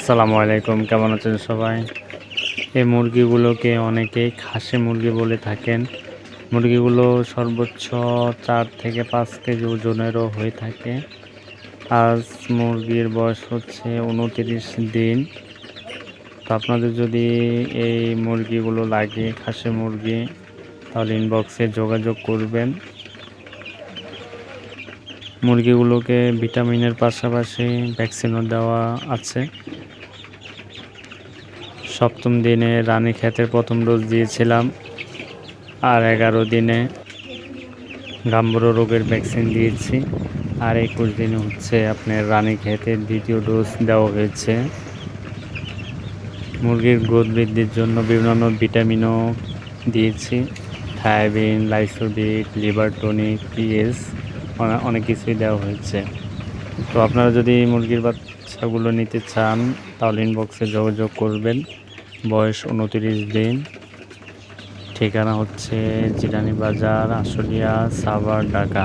আসসালামু আলাইকুম, কেমন আছেন সবাই? এই মুরগিগুলোকে অনেকেই খাসি মুরগি বলে থাকেন। মুরগিগুলো সর্বোচ্চ 4 থেকে 5 কেজি ওজনেরও হয়ে থাকে। আজ মুরগির বয়স হচ্ছে 29 দিন। তো আপনাদের যদি এই মুরগিগুলো লাগে, খাসি মুরগি, তাহলে ইনবক্সে যোগাযোগ করবেন। মুরগিগুলোকে ভিটামিনের পাশাপাশি ভ্যাকসিনও দেওয়া আছে। 7ম দিনে রানীক্ষেতের প্রথম ডোজ দিয়েছিলাম, আর 11 দিনে গাম্বুরো রোগের ভ্যাকসিন দিয়েছি, আর 21 দিনে হচ্ছে আপনার রানীক্ষেতের দ্বিতীয় ডোজ দেওয়া হয়েছে। মুরগির গ্রোথ বৃদ্ধির জন্য বিভিন্ন ভিটামিনও দিয়েছি, থায়াবিন, লাইসোবিট, লিভার টনিক, পিএস, অনেক কিছুই দেওয়া হয়েছে। তো আপনারা যদি মুরগির বাচ্চাগুলো নিতে চান তাহলে ইনবক্সে যোগাযোগ করবেন। বয়স 29 দিন। ঠিকানা হচ্ছে জিলানি বাজার, আশুলিয়া, সাভার, ঢাকা।